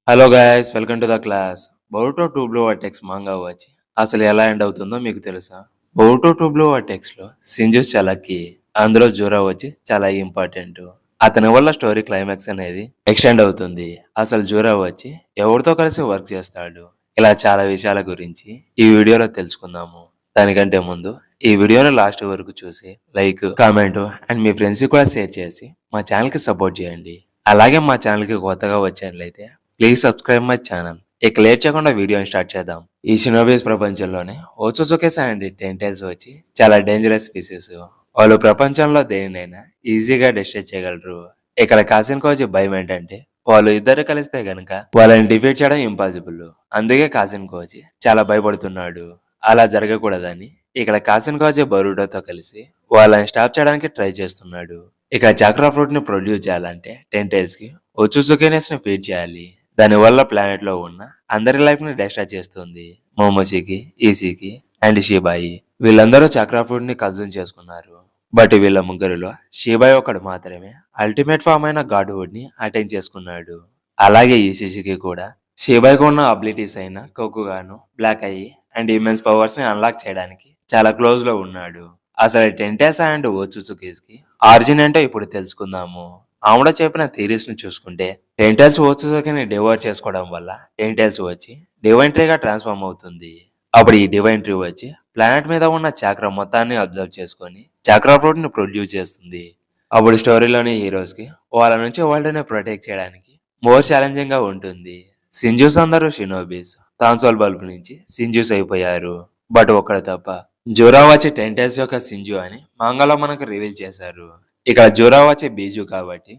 Hello guys, welcome to the class. Boruto two blue vertex manga వచ్చి అసలు ఎలా end అవుతుందో మీకు తెలుసా? బోరుటో టూ బ్లూ వర్టెక్స్ లో సింజు చాలా కీ, అందులో జూరా వచ్చి చాలా ఇంపార్టెంట్. అతని వల్ల స్టోరీ క్లైమాక్స్ అనేది ఎక్స్టెండ్ అవుతుంది. అసలు జూరా వచ్చి ఎవరితో కలిసి వర్క్ చేస్తాడు, ఇలా చాలా విషయాల గురించి ఈ వీడియోలో తెలుసుకుందాము. దానికంటే ముందు ఈ వీడియోని లాస్ట్ వరకు చూసి like, comment and me friends కూడా షేర్ చేసి మా ఛానల్ కి సపోర్ట్ చేయండి. అలాగే మా ఛానల్ కి కొత్తగా వచ్చినట్లయితే ప్లీజ్ సబ్స్క్రైబ్ మై ఛానల్. ఇక లేట్ చేయకుండా వీడియోని స్టార్ట్ చేద్దాం. ఈ షినోబీస్ ప్రపంచంలోనే ఓట్సుజుకేస్ అండ్ టెంటైల్స్ వచ్చి చాలా డేంజరస్ స్పీసీస్. వాళ్ళు ప్రపంచంలో దేనినైనా ఈజీగా డిస్ట్రాయ్ చేయగలరు. ఇక్కడ కాసిన్కో వచ్చి భయం ఏంటంటే వాళ్ళు ఇద్దరు కలిస్తే గనుక వాళ్ళని డిఫీట్ చేయడం ఇంపాసిబుల్. అందుకే కాసిన్కో వచ్చి చాలా భయపడుతున్నాడు. అలా జరగకూడదని ఇక్కడ కాసిన్కో వచ్చి బరూటోతో కలిసి వాళ్ళని స్టాప్ చేయడానికి ట్రై చేస్తున్నాడు. ఇక చక్రా ఫ్రూట్ ని ప్రొడ్యూస్ చేయాలంటే టెంటైల్స్ కి ఓట్సుజుకేనెస్ ని ఫీడ్ చేయాలి. దానివల్ల ప్లానెట్ లో ఉన్న అందరి లైఫ్ ని డిస్ట్రాయ్ చేస్తుంది. మోమోషికి, ఈసీకి అండ్ షీబాయి వీళ్ళందరూ చక్రా ఫ్రూట్ ని కన్జ్యూమ్ చేసుకున్నారు. బట్ వీళ్ళ ముగ్గురిలో షీబాయి ఒకడు మాత్రమే అల్టిమేట్ ఫామ్ అయిన గాడ్వుడ్ ని అటైన్ చేసుకున్నాడు. అలాగే ఈసీకి కూడా షీబాయికి ఉన్న అబిలిటీస్ అయిన కొకుగాను, black eye and immense powers ని అన్లాక్ చేయడానికి చాలా క్లోజ్ లో ఉన్నాడు. అసలు టెంటైల్స్ అండ్ ఓట్సుజుకేస్ కి ఆరిజిన్ ఏంటో ఇప్పుడు తెలుసుకుందాము. ఆవిడ చెప్పిన థీరీస్ ని చూసుకుంటే టెంటైల్స్ ఓట్సుజుకిని డివైడ్ చేసుకోవడం వల్ల టెంటైల్స్ వచ్చి డివైన్ ట్రీగా ట్రాన్స్ఫార్మ్ అవుతుంది. అప్పుడు ఈ డివైన్ ట్రీ వచ్చి ప్లానెట్ మీద ఉన్న చక్ర మొత్తాన్ని అబ్జర్వ్ చేసుకొని చక్ర ఫ్రూట్ ని ప్రొడ్యూస్ చేస్తుంది. అప్పుడు స్టోరీలోని హీరోస్ కి వాళ్ళ నుంచి వరల్డ్ ని ప్రొటెక్ట్ చేయడానికి మోర్ ఛాలెంజింగ్ గా ఉంటుంది. సింజూస్ అందరూ షినోబీస్, థాన్సోల్ బల్బ్ నుంచి సింజూస్ అయిపోయారు. బట్ ఒక్కడు తప్ప. జోరా వచ్చి టెంటైల్స్ యొక్క సింజు అని మాంగాలో మనకు రివీల్ చేశారు. ఇక్కడ జోరా వచ్చి బీజు కాబట్టి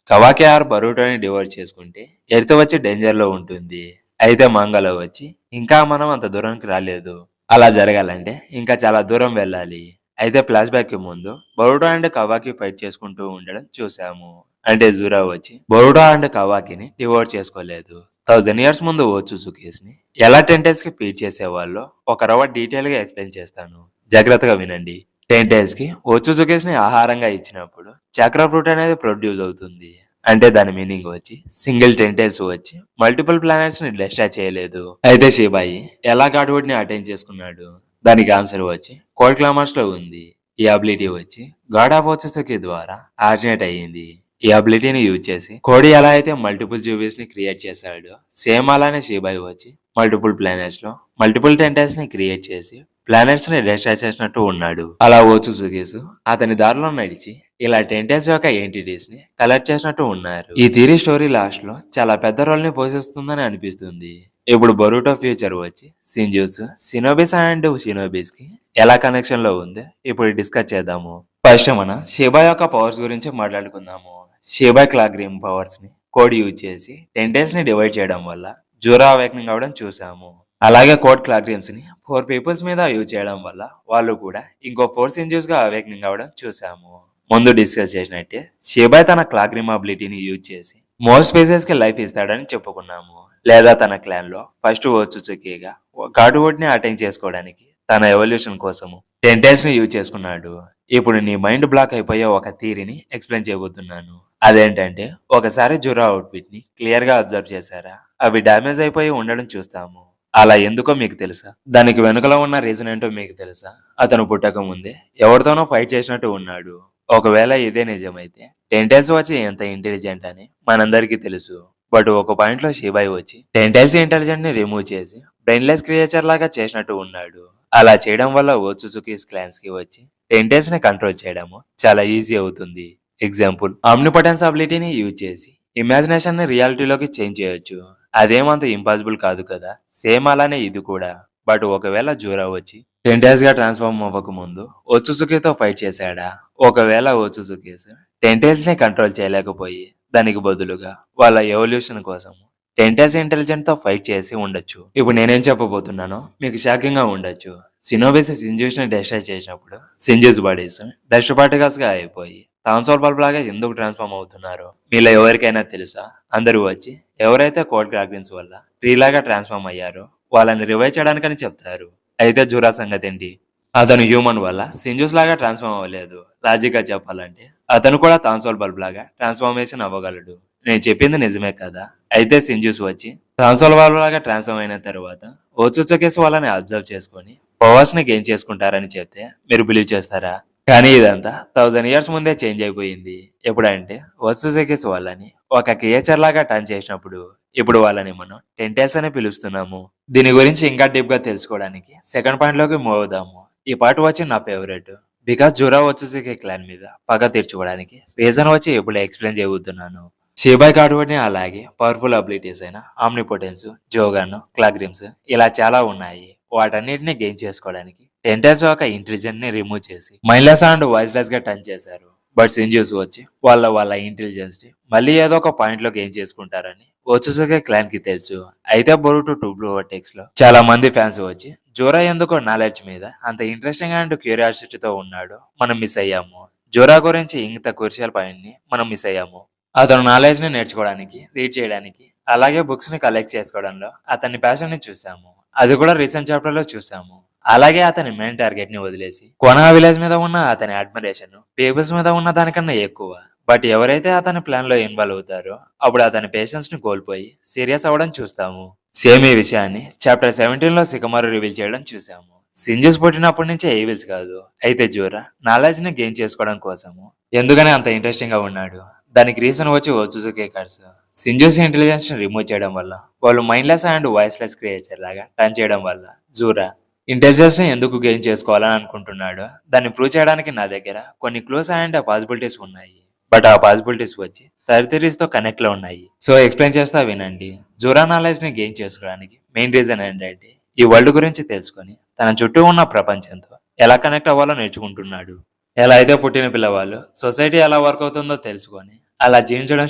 కవాకి ఆర్ బరూటోని డివైడ్ చేసుకుంటే ఎర్త్ వచ్చి డేంజర్ లో ఉంటుంది. అయితే మాంగాలో వచ్చి ఇంకా మనం అంత దూరానికి రాలేదు. అలా జరగాలంటే ఇంకా చాలా దూరం వెళ్ళాలి. అయితే ఫ్లాష్ బ్యాక్ కి ముందు బరూటో అండ్ కవాకి ఫైట్ చేసుకుంటూ ఉండడం చూసాము. అంటే జూరా వచ్చి బరూటో అండ్ కవాకిని డివైడ్ చేసుకోలేదు. 1000 years ముందు ఓట్సుజుకేస్ ని ఎలా టెంటైల్స్ కి ఫీడ్ చేసేవాళ్ళో ఒక రవ్వ డీటెయిల్ గా ఎక్స్ప్లెయిన్ చేస్తాను. జాగ్రత్తగా వినండి. టెంటైల్స్ కి ఓట్సుజుకేస్ ని ఆహారంగా ఇచ్చినప్పుడు చక్ర ఫ్రూట్ అనేది ప్రొడ్యూస్ అవుతుంది. అంటే దాని మీనింగ్ వచ్చి సింగిల్ టెంటైల్స్ వచ్చి మల్టిపుల్ ప్లానెట్స్ ని డిస్ట్రాయ్ చేయలేదు. అయితే షిబాయి ఎలా గాడ్వుడ్ ని అటైన్ చేసుకున్నాడు? దానికి ఆన్సర్ వచ్చి కోడ్ క్లామర్స్ లో ఉంది. ఈ అబిలిటీ వచ్చి గాడ్ ఆఫ్ ఓట్సుజుకి ద్వారా ఆరిజినేట్ అయ్యింది. ఈ అబిలిటీని యూజ్ చేసి కోడి ఎలా అయితే మల్టిపుల్ జూబీస్ ని క్రియేట్ చేశాడో సేమ్ అలానే షిబాయి వచ్చి మల్టిపుల్ ప్లానెట్స్ లో మల్టిపుల్ టెంటైల్స్ ని క్రియేట్ చేసి ప్లానెట్స్ ని డిస్ట్రాయ్ చేసినట్టు ఉన్నాడు. అలా ఓట్సుజుకేసు అతని దారిలో నడిచి ఇలా టెంటైల్స్ యొక్క ఎంటిటీస్ ని కలెక్ట్ చేసినట్టు ఉన్నారు. ఈ థియరీ స్టోరీ లాస్ట్ లో చాలా పెద్ద రోల్ ని పోషిస్తుందని అనిపిస్తుంది. ఇప్పుడు బరూటో ఫ్యూచర్ వచ్చి సింజూస్, సినోబిస్ అండ్ షినోబిస్ కి ఎలా కనెక్షన్ లో ఉంది ఇప్పుడు డిస్కస్ చేద్దాము. ఫస్ట్ మన షిబా యొక్క పవర్స్ గురించి మాట్లాడుకుందాము. షిబా క్లాగ్రీమ్ పవర్స్ ని కోడ్ యూజ్ చేసి టెంటైల్స్ ని డివైడ్ చేయడం వల్ల జూరా అవేకనింగ్ అవడం చూసాము. అలాగే కోడ్ క్లాగ్రీమ్స్ ని 4 పీపుల్స్ మీద యూజ్ చేయడం వల్ల వాళ్ళు కూడా ఇంకో 4 సింజూస్ గా అవేకనింగ్ అవడం చూసాము. ముందు డిస్కస్ చేసినట్టే షిబాయ్ తన క్లాగ్రిమ్ అబిలిటీని యూజ్ చేసి మోర్ స్పీసెస్ కి లైఫ్ ఇస్తాడని చెప్పుకున్నాము. లేదా తన క్లాన్ లో ఫస్ట్ ఓట్సుజుకిగా గాడ్వుడ్ ని అటైన్ చేసుకోవడానికి తన ఎవల్యూషన్ కోసము టెంటైల్స్ ని యూజ్ చేసుకున్నాడు. ఇప్పుడు నీ మైండ్ బ్లాక్ అయిపోయే ఒక థీరీని ఎక్స్ప్లెయిన్ చేయబోతున్నాను. అదేంటంటే ఒకసారి జురా అవుట్ఫిట్ ని క్లియర్ గా అబ్జర్వ్ చేశారా? అవి డ్యామేజ్ అయిపోయి ఉండడం చూస్తాము. అలా ఎందుకో మీకు తెలుసా? దానికి వెనుకలో ఉన్న రీజన్ ఏంటో మీకు తెలుసా? అతను పుట్టక ముందే ఎవరితోనో ఫైట్ చేసినట్టు ఉన్నాడు. ఒకవేళ ఇదే నిజమైతే టెంటైల్స్ వచ్చి ఎంత ఇంటెలిజెంట్ అని మనందరికీ తెలుసు. బట్ ఒక పాయింట్ లో షిబాయి వచ్చి టెంటైల్స్ ఇంటెలిజెంట్ ని రిమూవ్ చేసి బ్రెయిన్లెస్ క్రియేచర్ లాగా చేసినట్టు ఉన్నాడు. అలా చేయడం వల్ల ఓట్సుజుకిస్ క్లాన్స్ కి వచ్చి టెంటైల్స్ ని కంట్రోల్ చేయడము చాలా ఈజీ అవుతుంది. ఎగ్జాంపుల్, ఆమ్నిపటెన్స్ అబిలిటీని యూజ్ చేసి ఇమాజినేషన్ ని రియాలిటీలోకి చేంజ్ చేయొచ్చు. అదేమంత ఇంపాసిబుల్ కాదు కదా. సేమ్ అలానే ఇది కూడా. బట్ ఒకవేళ జూరా వచ్చి టెంటైల్స్ గా ట్రాన్స్ఫార్మ్ అవ్వక ముందు ఓట్సుజుకితో ఫైట్ చేశాడా? ఒకవేళ ఓట్సుజుకిస్ టెంటైల్స్ ని కంట్రోల్ చేయలేకపోయి దానికి బదులుగా వాళ్ళ ఎవల్యూషన్ కోసం టెంటైల్స్ ఇంటెలిజెంట్ తో ఫైట్ చేసి ఉండొచ్చు. ఇప్పుడు నేనేం చెప్పబోతున్నానో మీకు షాకింగ్ గా ఉండొచ్చు. సినోబిస్ సింజూస్ ని డిస్ట్రాయ్ చేసినప్పుడు సింజూస్ బాడీస్ డస్ట్ పార్టికల్స్ గా అయిపోయి థాన్సోల్ బల్బ్ లాగా ఎందుకు ట్రాన్స్ఫార్మ్ అవుతున్నారు మీలో ఎవరికైనా తెలుసా? అందరూ వచ్చి ఎవరైతే కోడ్ క్రాగ్రిన్స్ వల్ల ట్రీ లాగా ట్రాన్స్ఫార్మ్ అయ్యారో వాళ్ళని రివైవ్ చేయడానికని చెప్తారు. అయితే జూరా సంగతి ఏంటి? అతను హ్యూమన్ వల్ల సింజూస్ లాగా ట్రాన్స్ఫార్మ్ అవ్వలేదు. లాజిక్ గా చెప్పాలంటే అతను కూడా థాన్సోల్ బల్బ్ లాగా ట్రాన్స్ఫార్మేషన్ అవ్వగలడు. నేను చెప్పింది నిజమే కదా. అయితే సింజూస్ వచ్చి ట్రాన్స్ఫార్మర్ లాగా ట్రాన్స్ఫార్మ్ అయిన తర్వాత ఓచుచుకేస్ వాళ్ళని అబ్జర్వ్ చేసుకొని పవర్స్ ని గెయిన్ చేసుకుంటారని చెప్తే మీరు బిలీవ్ చేస్తారా? కానీ ఇదంతా 1000 ఇయర్స్ ముందే చేంజ్ అయిపోయింది. ఎప్పుడంటే ఓచుచుకేస్ వాళ్ళని ఒక క్రియేచర్ లాగా టర్న్ చేసినప్పుడు ఇప్పుడు వాళ్ళని మనం టెంటైల్స్ అని పిలుస్తున్నాము. దీని గురించి ఇంకా డీప్ గా తెలుసుకోవడానికి సెకండ్ పాయింట్ లోకి మూవ్ అవుదాము. ఈ పార్ట్ వచ్చి నా ఫేవరెట్. బికాస్ జూరా ఓచుచుకి క్లాన్ మీద పగ తీర్చుకోవడానికి రీజన్ వచ్చి ఇప్పుడు ఎక్స్ప్లెయిన్ చేయబోతున్నాను. షీబాయ్ కార్డుని అలాగే పవర్ఫుల్ అబిలిటీస్ అయిన ఆమ్నిపోటెన్స్, జోగన్, క్లాగ్రిమ్స్ ఇలా చాలా ఉన్నాయి. వాటన్నిటిని గెయిన్ చేసుకోవడానికి టెంటైల్స్ యొక్క ఇంటెలిజెంట్ ని రిమూవ్ చేసి మైండ్లెస్ అండ్ వాయిస్లెస్ గా టర్న్ చేశారు. బట్ సింజూస్ వచ్చి వాళ్ళ ఇంటెలిజెన్స్ ని మళ్ళీ ఏదో ఒక పాయింట్ లో గెయిన్ చేసుకుంటారని ఓచుసుకే క్లాన్ కి తెలుసు. అయితే బొరుటో 2 బ్లూ వర్టెక్స్ లో చాలా మంది ఫ్యాన్స్ వచ్చి జోరా ఎందుకో నాలెడ్జ్ మీద అంత ఇంట్రెస్టింగ్ అండ్ క్యూరియాసిటీతో ఉన్నాడు మనం మిస్ అయ్యాము. జోరా గురించి ఇంత క్రూషియల్ పాయింట్ ని మనం మిస్ అయ్యాము. అతను నాలెడ్జ్ ని నేర్చుకోవడానికి, రీడ్ చేయడానికి, అలాగే బుక్స్ ని కలెక్ట్ చేసుకోవడంలో అతని ప్యాషన్ ని చూసాము. అది కూడా రీసెంట్ చాప్టర్ లో చూసాము. అలాగే అతని మెయిన్ టార్గెట్ ని వదిలేసి కొనా విలేజ్ మీద ఉన్న అతని అడ్మిరేషన్ పీపుల్స్ మీద ఉన్న దానికన్నా ఎక్కువ. బట్ ఎవరైతే అతని ప్లాన్ లో ఇన్వాల్వ్ అవుతారో అప్పుడు అతని పేషెన్స్ ని కోల్పోయి సీరియస్ అవ్వడం చూస్తాము. సేమ్ ఈ విషయాన్ని చాప్టర్ 17 లో సికమారు రివీల్ చేయడం చూసాము. సింజూస్ పుట్టినప్పటి నుంచే ఈవిల్స్ కాదు. అయితే జోరా నాలెడ్జ్ ని గెయిన్ చేసుకోవడం కోసము ఎందుకని అంత ఇంట్రెస్టింగ్ గా ఉన్నాడు? దానికి రీజన్ వచ్చి ఓచుజుకే కర్స్. సింజూస్ ఇంటెలిజెన్స్ ని రిమూవ్ చేయడం వల్ల వాళ్ళు మైండ్లెస్ అండ్ వాయిస్లెస్ క్రియేచర్ లాగా టర్న్ చేయడం వల్ల జూరా ఇంటెలిజెన్స్ ని ఎందుకు గెయిన్ చేసుకోవాలని అనుకుంటున్నాడో దాన్ని ప్రూవ్ చేయడానికి నా దగ్గర కొన్ని క్లూస్ అండ్ పాసిబిలిటీస్ ఉన్నాయి. బట్ ఆ పాసిబిలిటీస్ వచ్చి థర్టీరీస్ తో కనెక్ట్ లో ఉన్నాయి. సో ఎక్స్ప్లెయిన్ చేస్తా వినండి. జూరా నాలెడ్జ్ ని గెయిన్ చేసుకోవడానికి మెయిన్ రీజన్ ఏంటంటే ఈ వరల్డ్ గురించి తెలుసుకొని తన చుట్టూ ఉన్న ప్రపంచంతో ఎలా కనెక్ట్ అవ్వాలో నేర్చుకుంటున్నాడు. ఎలా అయితే పుట్టిన పిల్లవాళ్ళు సొసైటీ ఎలా వర్క్ అవుతుందో తెలుసుకొని అలా జీవించడం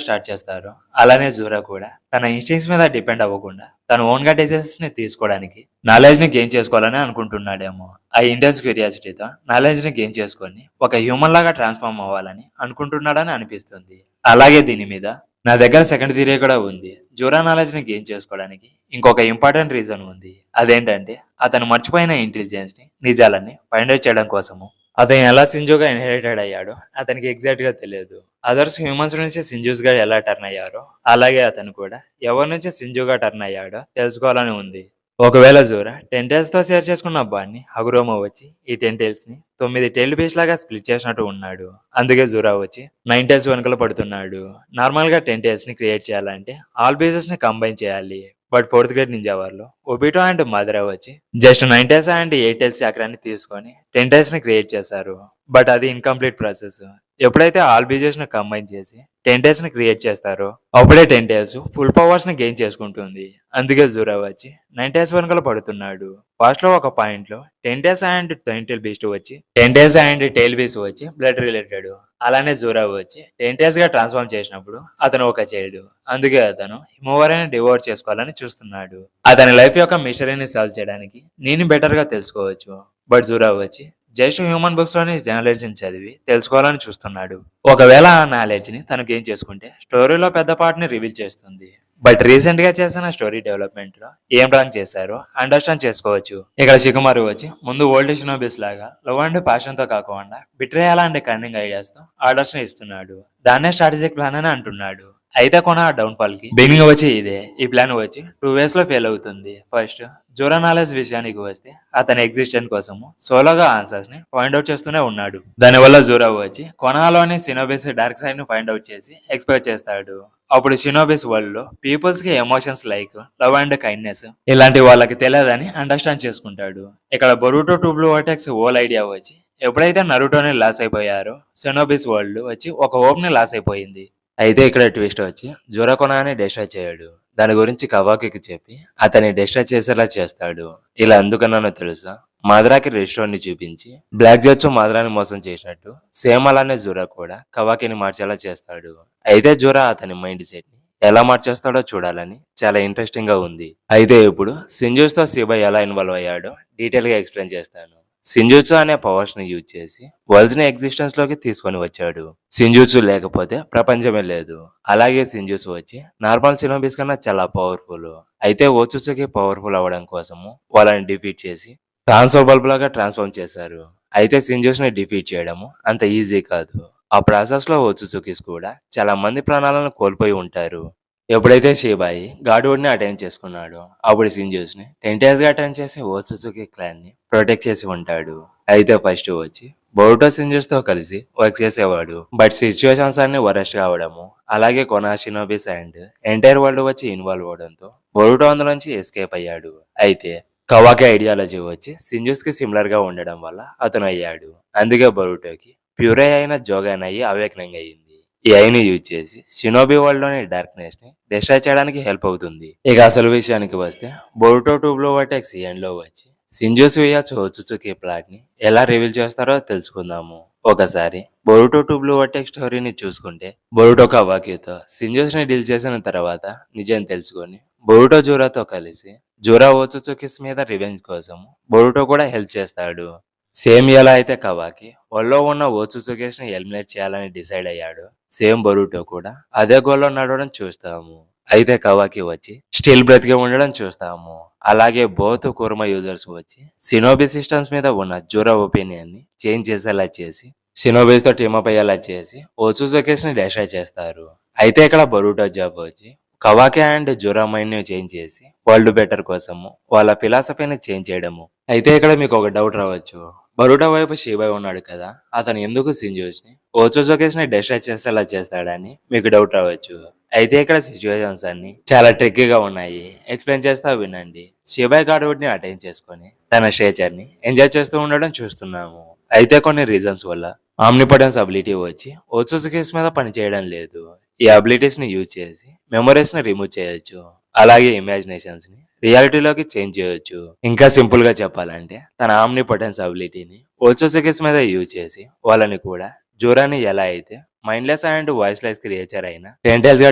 స్టార్ట్ చేస్తారు. అలానే జూరా కూడా తన ఇన్స్టింక్ట్స్ మీద డిపెండ్ అవ్వకుండా తన ఓన్ గా డిసిషన్స్ ని తీసుకోవడానికి నాలెడ్జ్ ని గెయిన్ చేసుకోవాలని అనుకుంటున్నాడేమో. ఆ ఇంటెన్స్ క్యూరియాసిటీతో నాలెడ్జ్ ని గెయిన్ చేసుకొని ఒక హ్యూమన్ లాగా ట్రాన్స్ఫార్మ్ అవ్వాలని అనుకుంటున్నాడని అనిపిస్తుంది. అలాగే దీని మీద నా దగ్గర సెకండ్ థియరీ కూడా ఉంది. జూరా నాలెడ్జ్ ని గెయిన్ చేసుకోవడానికి ఇంకొక ఇంపార్టెంట్ రీజన్ ఉంది. అదేంటంటే అతను మర్చిపోయిన ఇంటెలిజెన్స్ ని నిజాలని ఫైండ్ అవుట్ చేయడం కోసము. అతను ఎలా సింజుగా ఇన్హెరిటెడ్ అయ్యాడో అతనికి ఎగ్జాక్ట్ గా తెలియదు. అదర్స్ హ్యూమన్స్ నుంచి సింజూస్ గా ఎలా టర్న్ అయ్యారో అలాగే అతను కూడా ఎవరి నుంచి సింజుగా టర్న్ అయ్యాడో తెలుసుకోవాలని ఉంది. ఒకవేళ జోరా టెంటైల్స్ తో షేర్ చేసుకున్న బాన్ని హగురోమో వచ్చి ఈ టెంటైల్స్ ని 9 టైల్ పీస్ లాగా స్ప్లిట్ చేసినట్టు ఉన్నాడు. అందుకే జోరా వచ్చి 9 టైల్స్ వెనుకలు పడుతున్నాడు. నార్మల్ గా టెంటైల్స్ ని క్రియేట్ చేయాలంటే ఆల్ పీసెస్ ని కంబైన్ చేయాలి. బట్ 4th గ్రేడ్ నింజా వార్లో ఒబిటో అండ్ మదరా వచ్చి జస్ట్ 9 టైల్స్ అండ్ 8 టైల్స్ చక్రాన్ని తీసుకొని 10 టైల్స్ ని క్రియేట్ చేశారు. బట్ అది ఇన్కంప్లీట్ ప్రాసెస్. ఎప్పుడైతే ఆల్ బీజెస్ ని కంబైన్ చేసి 10 టైల్స్ ని క్రియేట్ చేస్తారో అప్పుడే 10 టైల్స్ ఫుల్ పవర్స్ ని గెయిన్ చేసుకుంటుంది. అందుకే జూరా వచ్చి 9 టైల్స్ వెనుకలు పడుతున్నాడు. ఫాస్ట్ లో ఒక పాయింట్ లో 10 టైల్స్ అండ్ 10 టైల్ బీస్ట్ వచ్చి 10 టైల్స్ అండ్ టైల్ బీస్ట్ వచ్చి బ్లడ్ రిలేటెడ్. అలానే జూరా వచ్చి 10 టైల్స్ గా ట్రాన్స్ఫార్మ్ చేసినప్పుడు అతను ఒక చైల్డ్. అందుకే అతను హిమోవరాన్ని డివోర్ చేసుకోవాలని చూస్తున్నాడు. అతని లైఫ్ యొక్క మిస్టరీని సాల్వ్ చేయడానికి నేను బెటర్ గా తెలుసుకోవచ్చు. బట్ జూరా వచ్చి జస్ట్ హ్యూమన్ బుక్స్ లోని నాలెడ్జ్ ని చదివి తెలుసుకోవాలని చూస్తున్నాడు. ఒకవేళ ఆ నాలెడ్జ్ ని తను గెయిన్ చేసుకుంటే స్టోరీలో పెద్ద పార్ట్ ని రివీల్ చేస్తుంది. బట్ రీసెంట్ గా చేసిన స్టోరీ డెవలప్మెంట్ లో ఏం రాంగ్ చేశారో అండర్స్టాండ్ చేసుకోవచ్చు. ఇక్కడ షికుమారు వచ్చి ముందు ఓల్డ్ షినోబిస్ లాగా లవ్ అండ్ ప్యాషన్ తో కాకుండా బిట్రేయల్ అండ్ కన్నింగ్ ఐడియాస్ తో ఆర్డర్స్ ని ఇస్తున్నాడు. దాన్నే స్ట్రాటజిక్ ప్లాన్ అని అంటున్నాడు. అయితే కొన డౌన్ ఫాల్ కి బిగినింగ్ వచ్చి ఇదే. ఈ ప్లాన్ వచ్చి 2 వేస్ లో ఫెయిల్ అవుతుంది. ఫస్ట్ జోరా నాలెడ్జ్ విషయానికి వస్తే అతని ఎగ్జిస్టెన్స్ కోసము సోలోగా ఆన్సర్స్ ని ఫైండ్ అవుట్ చేస్తూనే ఉన్నాడు. దానివల్ల జోరా వచ్చి కొనాలోని సినోబిస్ డార్క్ సైడ్ ని ఫైండ్ అవుట్ చేసి ఎక్స్ప్లోర్ చేస్తాడు. అప్పుడు షినోబిస్ వరల్డ్ లో పీపుల్స్ కి emotions like love and kindness ఇలాంటి వాళ్ళకి తెలియదని అండర్స్టాండ్ చేసుకుంటాడు. ఇక్కడ Boruto 2 blue vertex whole idea వచ్చి ఎప్పుడైతే నరుటోని లాస్ అయిపోయారో షినోబిస్ వరల్డ్ వచ్చి ఒక హోప్ ని లాస్ అయిపోయింది. అయితే ఇక్కడ ట్విస్ట్ వచ్చి జోరా కొనాని డెస్ట్రాయ్ చేయడు. దాని గురించి కవాకికి చెప్పి అతన్ని డెస్ట్రాయ్ చేసేలా చేస్తాడు. ఇలా ఎందుకన్నానో తెలుసా? మాద్రాకి రెస్టారెంట్ ని చూపించి బ్లాక్ జెట్స్ మాద్రాని మోసం చేసినట్టు సేమ్ అలానే జోరా కూడా కవాకిని మార్చేలా చేస్తాడు. అయితే జోరా అతని మైండ్ సెట్ ని ఎలా మార్చేస్తాడో చూడాలని చాలా ఇంట్రెస్టింగ్ గా ఉంది. అయితే ఇప్పుడు సింజూస్ తో సిబా ఎలా ఇన్వాల్వ్ అయ్యాడో డీటెయిల్ గా ఎక్స్ప్లెయిన్ చేస్తాను. సింజూట్సు అనే పవర్స్ ని యూజ్ చేసి వరల్డ్స్ ని ఎగ్జిస్టెన్స్ లోకి తీసుకొని వచ్చాడు. సింజూట్సు లేకపోతే ప్రపంచమే లేదు. అలాగే సింజూట్సు వచ్చి నార్మల్ సినోబిస్ కన్నా చాలా పవర్ఫుల్. అయితే ఓచుచుకి పవర్ఫుల్ అవ్వడం కోసము వాళ్ళని డిఫీట్ చేసి ట్రాన్స్ఫర్ బల్బ్ లాగా ట్రాన్స్ఫార్మ్ చేశారు. అయితే సింజూస్ ని డిఫీట్ చేయడము అంత ఈజీ కాదు. ఆ ప్రాసెస్ లో ఓచుచుకిస్ కూడా చాలా మంది ప్రాణాలను కోల్పోయి ఉంటారు. ఎప్పుడైతే షీబాయి గార్డ్వుడ్ని అటెండ్ చేసుకున్నాడో అప్పుడు సింజూస్ని 10 days గా అటెండ్ చేసి ఓత్సుజుకి క్లాన్ని ప్రొటెక్ట్ చేసి ఉంటాడు. అయితే ఫస్ట్ వచ్చి బోరుటో సింజూస్ తో కలిసి వర్క్ చేసేవాడు. బట్ సిచ్యువేషన్స్ అన్ని వరస్ట్ కావడము, అలాగే కొనా షినోబిస్ అండ్ ఎంటైర్ వరల్డ్ వచ్చి ఇన్వాల్వ్ అవడంతో బోరుటో అందులోంచి ఎస్కేప్ అయ్యాడు. అయితే కవాకి ఐడియాలజీ వచ్చి సింజూస్ కి సిమిలర్ గా ఉండడం వల్ల అతను అయ్యాడు. అందుకే బోరుటోకి ప్యూరే అయిన జోగాన్ అయ్యి అవేకనింగ్ అయ్యింది. ఈ ఐని యూజ్ చేసి షినోబి వరల్డ్ లోని డార్క్నెస్ ని డిస్ట్రాయ్ చేయడానికి హెల్ప్ అవుతుంది. ఇక అసలు విషయానికి వస్తే బోరుటో 2 బ్లో వర్టెక్స్ ఎండ్ లో వచ్చి సింజూస్ వియాచ్ ఓత్సుజుకి ప్లాట్ ని ఎలా రివీల్ చేస్తారో తెలుసుకుందాము. ఒకసారి బోరుటో 2 బ్లో వర్టెక్స్ స్టోరీని చూసుకుంటే బోరుటో కవాకితో సింజూస్ ని డీల్ చేసిన తర్వాత నిజం తెలుసుకొని బోరుటో జూరాతో కలిసి జూరా ఓత్సుజుకిస్ మీద రివెంజ్ కోసం బోరుటో కూడా హెల్ప్ చేస్తాడు. సేమ్ ఎలా అయితే కవాకి ఒళ్ళో ఉన్న ఓత్సుజుకిస్ ని ఎలిమినేట్ చేయాలని డిసైడ్ అయ్యాడు, సేమ్ బొరుటో కూడా అదే గోల్లో నడవడం చూస్తాము. అయితే కవాకి వచ్చి స్టిల్ బ్రతికి ఉండడం చూస్తాము. అలాగే బోత్ కుర్మ యూజర్స్ వచ్చి సినోబి సిస్టమ్స్ మీద ఉన్న జూరా ఒపీనియన్ ని చేంజ్ చేసేలా చేసి సినోబిస్ తో టీమప్ అయ్యేలా చేసి ఓత్సుజుకిస్ ని డిస్ట్రాయ్ చేస్తారు. అయితే ఇక్కడ బొరుటో జాబ్ వచ్చి కవాకి అండ్ జూరా మైండ్ ని చేంజ్ చేసి వరల్డ్ బెటర్ కోసము వాళ్ళ ఫిలాసఫీని చేంజ్ చేయడము. అయితే ఇక్కడ మీకు ఒక డౌట్ రావచ్చు, బరుటా వైపు షీబాయ్ ఉన్నాడు కదా, అతను ఎందుకు సింజూస్ ని ఓత్సుజుకిస్ ని డిస్ట్రాయ్ చేసేలా చేస్తాడని మీకు డౌట్ రావచ్చు. అయితే ఇక్కడ సిచ్యువేషన్స్ అన్ని చాలా ట్రిక్కీగా ఉన్నాయి, ఎక్స్ప్లెయిన్ చేస్తా వినండి. షీబాయ్ గార్డ్వుడ్ ని అటెండ్ చేసుకుని తన స్టేచర్ ని ఎంజాయ్ చేస్తూ ఉండడం చూస్తున్నాము. అయితే కొన్ని రీజన్స్ వల్ల ఆమ్నిపోటెన్స్ అబిలిటీ వచ్చి ఓత్సుజుకిస్ మీద పనిచేయడం లేదు. ఈ అబిలిటీస్ ని యూజ్ చేసి మెమరీస్ ని రిమూవ్ చేయొచ్చు, అలాగే ఇమాజినేషన్స్ ని రియాలిటీలోకి చేంజ్ చేయొచ్చు. ఇంకా సింపుల్ గా చెప్పాలంటే తన ఆమ్నిపోటెన్స్ అబిలిటీని ఓత్సుజుకిస్ మీద యూజ్ చేసి వాళ్ళని కూడా జూరాని ఎలా అయితే మైండ్లెస్ అండ్ వాయిస్లెస్ క్రియేచర్ అయినా 10 days గా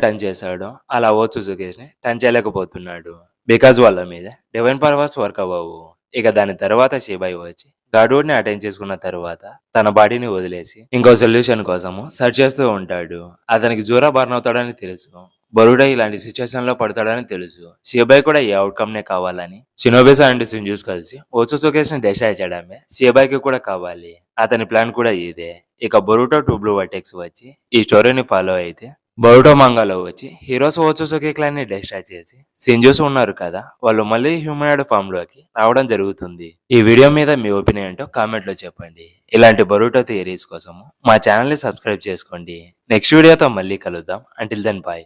టర్న్ చేశాడో అలా ఓత్సుజుకిస్ ని టర్న్ చేయలేకపోతున్నాడు. బికాజ్ వాళ్ళ మీద డివైన్ పవర్స్ వర్క్ అవ్వవు. ఇక దాని తర్వాత షీబాయి వచ్చి గార్డ్వుడ్ ని అటెండ్ చేసుకున్న తర్వాత తన బాడీని వదిలేసి ఇంకో సొల్యూషన్ కోసము సెర్చ్ చేస్తూ ఉంటాడు. అతనికి జూరా బర్న్ అవుతాడని తెలుసు, బరుడా ఇలాంటి సిచ్యువేషన్ లో పడతాడని తెలుసు. షీబాయ్ కూడా ఈ అవుట్కమ్ నే కావాలని షినోబిస్ అండ్ సింజూస్ కలిసి ఓత్సుజుకిస్ ని డిస్ట్రాయ్ చేయడమే షీబాయ్ కి కూడా కావాలి. అతని ప్లాన్ కూడా ఇదే. ఇక బొరుటో 2 బ్లూ వర్టెక్స్ వచ్చి ఈ స్టోరీని ఫాలో అయితే బొరుటో మంగాలో వచ్చి హీరోస్ ఓత్సుజుకి క్లాన్ ని డిస్ట్రాయ్ చేసి సింజూస్ ఉన్నారు కదా, వాళ్ళు మళ్ళీ హ్యూమనాయిడ్ ఫామ్ లోకి రావడం జరుగుతుంది. ఈ వీడియో మీద మీ ఒపీనియన్ ఏంటో కామెంట్ లో చెప్పండి. ఇలాంటి బొరుటో థియరీస్ కోసం మా ఛానల్ ని సబ్స్క్రైబ్ చేసుకోండి. నెక్స్ట్ వీడియోతో మళ్ళీ కలుద్దాం. Until then bye.